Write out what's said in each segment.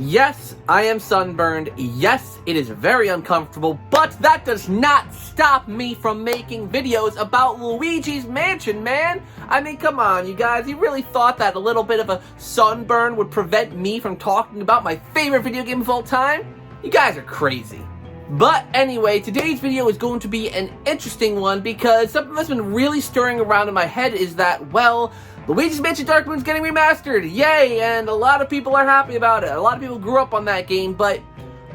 Yes, I am sunburned. Yes, it is very uncomfortable, but that does not stop me from making videos about Luigi's Mansion, man. I mean, come on, you guys. You really thought that a little bit of a sunburn would prevent me from talking about my favorite video game of all time? You guys are crazy. But anyway, today's video is going to be an interesting one because something that's been really stirring around in my head is that, well, Luigi's Mansion Dark Moon's getting remastered, yay, and a lot of people are happy about it. A lot of people grew up on that game, but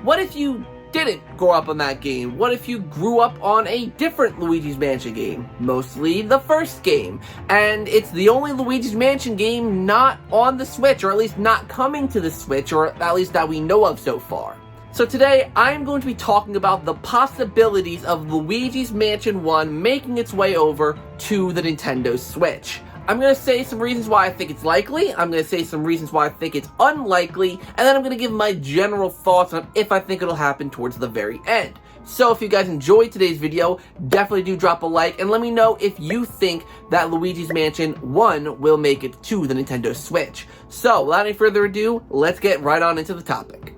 what if you didn't grow up on that game? What if you grew up on a different Luigi's Mansion game? Mostly the first game. And it's the only Luigi's Mansion game not on the Switch, or at least not coming to the Switch, or at least that we know of so far. So today, I'm going to be talking about the possibilities of Luigi's Mansion 1 making its way over to the Nintendo Switch. I'm going to say some reasons why I think it's likely, I'm going to say some reasons why I think it's unlikely, and then I'm going to give my general thoughts on if I think it'll happen towards the very end. So if you guys enjoyed today's video, definitely do drop a like, and let me know if you think that Luigi's Mansion 1 will make it to the Nintendo Switch. So, without any further ado, let's get right on into the topic.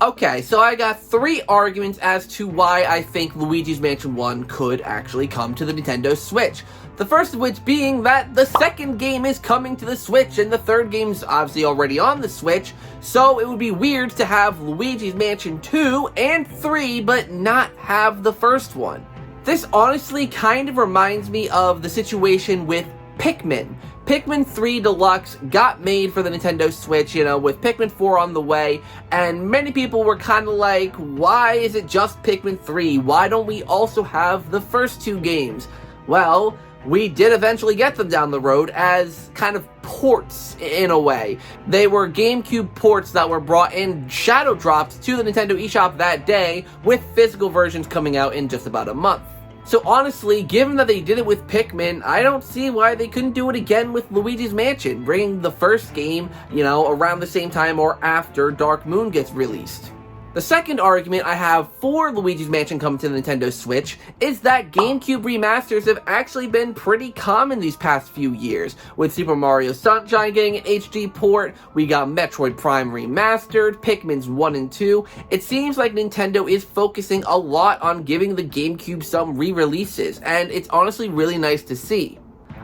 Okay, so I got 3 arguments as to why I think Luigi's Mansion 1 could actually come to the Nintendo Switch. The first of which being that the second game is coming to the Switch and the third game's obviously already on the Switch, so it would be weird to have Luigi's Mansion 2 and 3 but not have the first one. This honestly kind of reminds me of the situation with Pikmin. Pikmin 3 Deluxe got made for the Nintendo Switch, you know, with Pikmin 4 on the way, and many people were kind of like, why is it just Pikmin 3? Why don't we also have the first 2 games? Well, we did eventually get them down the road as kind of ports, in a way. They were GameCube ports that were brought in, shadow dropped to the Nintendo eShop that day, with physical versions coming out in just about a month. So honestly, given that they did it with Pikmin, I don't see why they couldn't do it again with Luigi's Mansion, bringing the first game, you know, around the same time or after Dark Moon gets released. The second argument I have for Luigi's Mansion coming to the Nintendo Switch is that GameCube remasters have actually been pretty common these past few years. With Super Mario Sunshine getting an HD port, we got Metroid Prime Remastered, Pikmin's 1 and 2. It seems like Nintendo is focusing a lot on giving the GameCube some re-releases, and it's honestly really nice to see.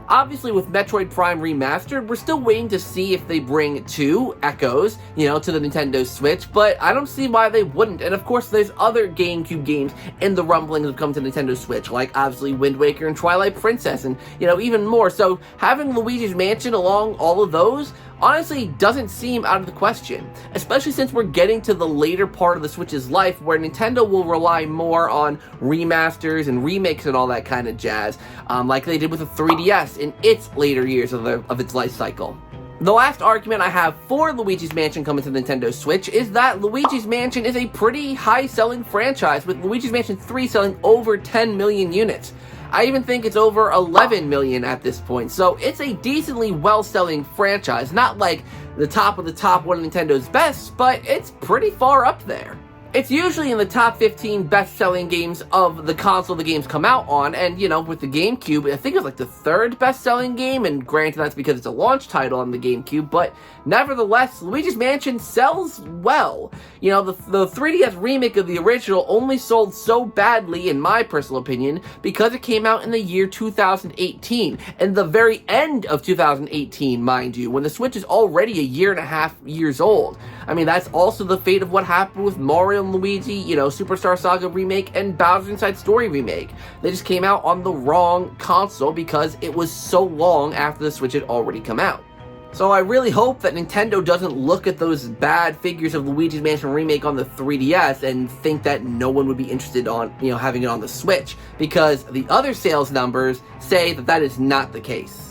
Obviously, with Metroid Prime Remastered, we're still waiting to see if they bring 2 Echoes, you know, to the Nintendo Switch, but I don't see why they wouldn't. And of course, there's other GameCube games in the rumblings of coming to Nintendo Switch, like obviously Wind Waker and Twilight Princess, and, you know, even more. So having Luigi's Mansion along all of those honestly doesn't seem out of the question, especially since we're getting to the later part of the Switch's life where Nintendo will rely more on remasters and remakes and all that kind of jazz, like they did with the 3DS in its later years of its life cycle. The last argument I have for Luigi's Mansion coming to the Nintendo Switch is that Luigi's Mansion is a pretty high-selling franchise, with Luigi's Mansion 3 selling over 10 million units. I even think it's over 11 million at this point, so it's a decently well-selling franchise. Not like the top of the top, one of Nintendo's best, but it's pretty far up there. It's usually in the top 15 best-selling games of the console the games come out on, and, you know, with the GameCube, I think it was like the 3rd best-selling game, and granted that's because it's a launch title on the GameCube, but nevertheless, Luigi's Mansion sells well. You know, the 3DS remake of the original only sold so badly, in my personal opinion, because it came out in the year 2018, and the very end of 2018, mind you, when the Switch is already a 1.5 years old. I mean, that's also the fate of what happened with Mario and Luigi, you know, Superstar Saga Remake and Bowser's Inside Story Remake. They just came out on the wrong console because it was so long after the Switch had already come out. So I really hope that Nintendo doesn't look at those bad figures of Luigi's Mansion Remake on the 3DS and think that no one would be interested on, you know, having it on the Switch, because the other sales numbers say that that is not the case.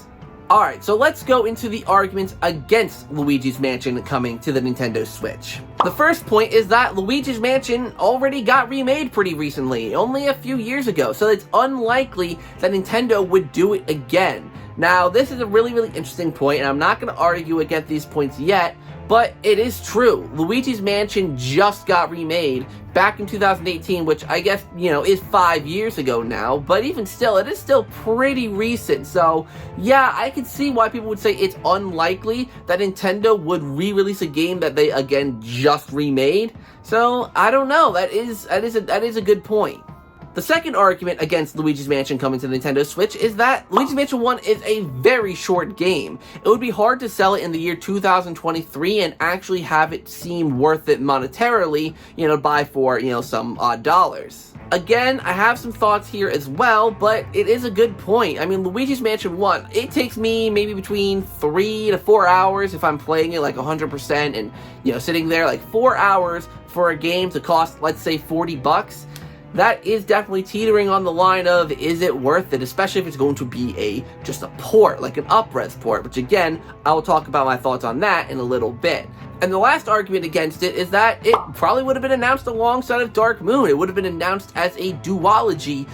Alright, so let's go into the arguments against Luigi's Mansion coming to the Nintendo Switch. The first point is that Luigi's Mansion already got remade pretty recently, only a few years ago, so it's unlikely that Nintendo would do it again. Now, this is a really, really interesting point, and I'm not going to argue against these points yet, but it is true. Luigi's Mansion just got remade back in 2018, which I guess, is 5 years ago now, but even still, it is still pretty recent. So, yeah, I can see why people would say it's unlikely that Nintendo would re-release a game that they, again, just remade. So, I don't know. That is a good point. The second argument against Luigi's Mansion coming to the Nintendo Switch is that Luigi's Mansion 1 is a very short game. It would be hard to sell it in the year 2023 and actually have it seem worth it monetarily, buy for, some odd dollars. Again, I have some thoughts here as well, but it is a good point. I mean, Luigi's Mansion 1, it takes me maybe between 3 to 4 hours if I'm playing it like 100% and, sitting there like 4 hours for a game to cost, let's say, $40. That is definitely teetering on the line of, is it worth it, especially if it's going to be just a port, like an up-res port, which again, I will talk about my thoughts on that in a little bit. And the last argument against it is that it probably would have been announced alongside of Dark Moon. It would have been announced as a duology,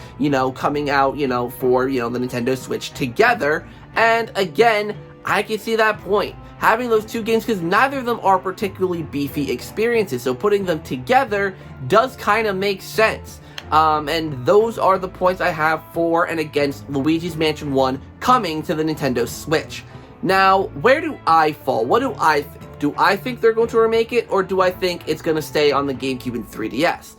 coming out, for, the Nintendo Switch together. And again, I can see that point. Having those two games, because neither of them are particularly beefy experiences, so putting them together does kind of make sense. And those are the points I have for and against Luigi's Mansion 1 coming to the Nintendo Switch. Now, where do I fall? What do I think? Do I think they're going to remake it, or do I think it's going to stay on the GameCube and 3DS?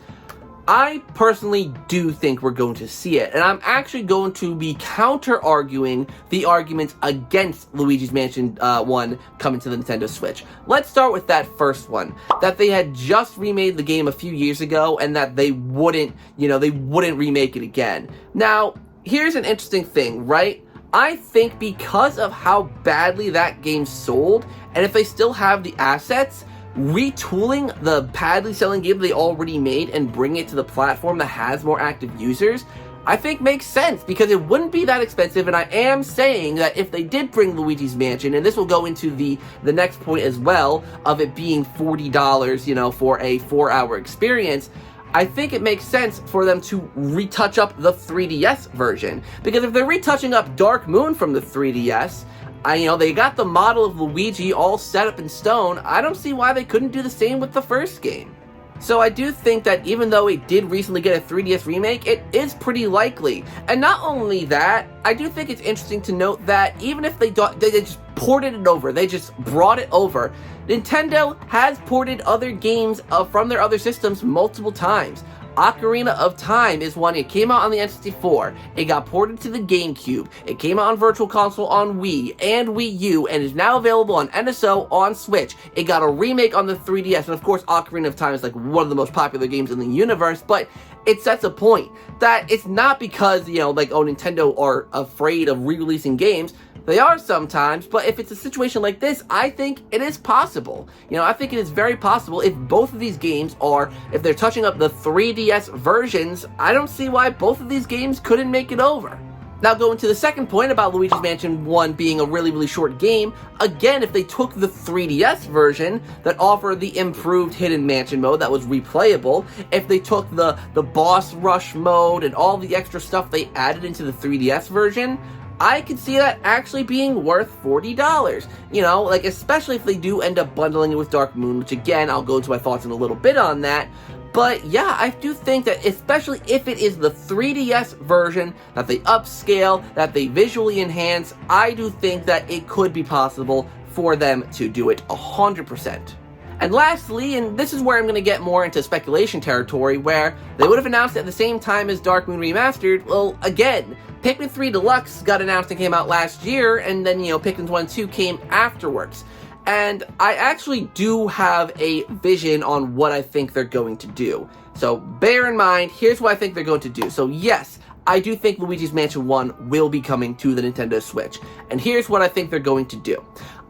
I personally do think we're going to see it, and I'm actually going to be counter-arguing the arguments against Luigi's Mansion 1 coming to the Nintendo Switch. Let's start with that first one, that they had just remade the game a few years ago, and that they wouldn't, they wouldn't remake it again. Now, here's an interesting thing, right? I think because of how badly that game sold, and if they still have the assets, retooling the badly selling game they already made and bring it to the platform that has more active users, I think makes sense, because it wouldn't be that expensive. And I am saying that if they did bring Luigi's Mansion, and this will go into the next point as well, of it being $40, for a 4-hour experience, I think it makes sense for them to retouch up the 3DS version, because if they're retouching up Dark Moon from the 3DS, they got the model of Luigi all set up in stone. I don't see why they couldn't do the same with the first game. So I do think that even though it did recently get a 3DS remake, it is pretty likely. And not only that, I do think it's interesting to note that even if they just ported it over, they just brought it over, Nintendo has ported other games from their other systems multiple times. Ocarina of Time is one. It came out on the N64, it got ported to the GameCube, it came out on Virtual Console on Wii and Wii U, and is now available on NSO on Switch. It got a remake on the 3DS, and of course Ocarina of Time is like one of the most popular games in the universe, but it sets a point that it's not because, Nintendo are afraid of re-releasing games. They are sometimes, but if it's a situation like this, I think it is possible. I think it is very possible if both of these games if they're touching up the 3DS versions, I don't see why both of these games couldn't make it over. Now, going to the second point about Luigi's Mansion 1 being a really, really short game, again, if they took the 3DS version that offered the improved Hidden Mansion mode that was replayable, if they took the boss rush mode and all the extra stuff they added into the 3DS version, I could see that actually being worth $40. Especially if they do end up bundling it with Dark Moon, which again, I'll go into my thoughts in a little bit on that. But yeah, I do think that, especially if it is the 3DS version that they upscale, that they visually enhance, I do think that it could be possible for them to do it 100%. And lastly, and this is where I'm going to get more into speculation territory, where they would have announced at the same time as Dark Moon Remastered, well, again, Pikmin 3 Deluxe got announced and came out last year, and then, Pikmin 1 and 2 came afterwards. And I actually do have a vision on what I think they're going to do. So bear in mind, here's what I think they're going to do. So yes, I do think Luigi's Mansion 1 will be coming to the Nintendo Switch. And here's what I think they're going to do.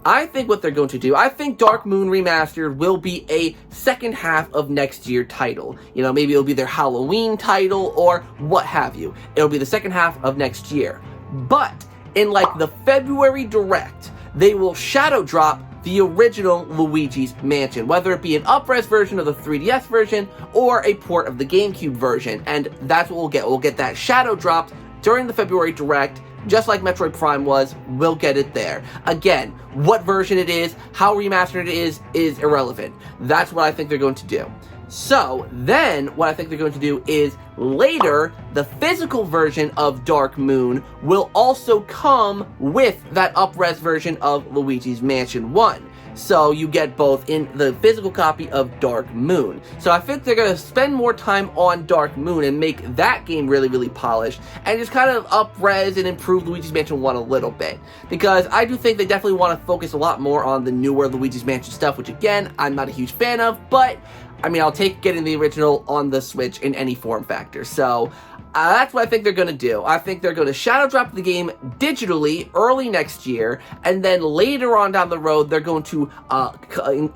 I think Dark Moon Remastered will be a second half of next year title. Maybe it'll be their Halloween title or what have you. It'll be the second half of next year. But in the February Direct, they will shadow drop the original Luigi's Mansion, whether it be an up-res version of the 3DS version or a port of the GameCube version, and that's what we'll get. We'll get that shadow dropped during the February Direct, just like Metroid Prime was. We'll get it there. Again, what version it is, how remastered it is irrelevant. That's what I think they're going to do. So, then, what I think they're going to do is, later, the physical version of Dark Moon will also come with that up-res version of Luigi's Mansion 1. So, you get both in the physical copy of Dark Moon. So, I think they're going to spend more time on Dark Moon and make that game really, really polished, and just kind of up-res and improve Luigi's Mansion 1 a little bit. Because I do think they definitely want to focus a lot more on the newer Luigi's Mansion stuff, which, again, I'm not a huge fan of, but I mean, I'll take getting the original on the Switch in any form factor. So, that's what I think they're going to do. I think they're going to shadow drop the game digitally early next year, and then later on down the road, they're going to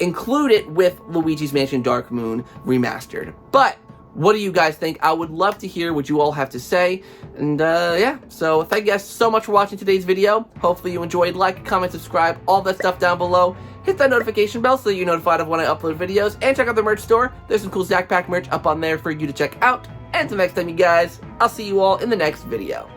include it with Luigi's Mansion Dark Moon Remastered. But what do you guys think? I would love to hear what you all have to say. And, yeah. So, thank you guys so much for watching today's video. Hopefully you enjoyed. Like, comment, subscribe, all that stuff down below. Hit that notification bell so you're notified of when I upload videos. And check out the merch store. There's some cool ZakPak merch up on there for you to check out. And until next time, you guys, I'll see you all in the next video.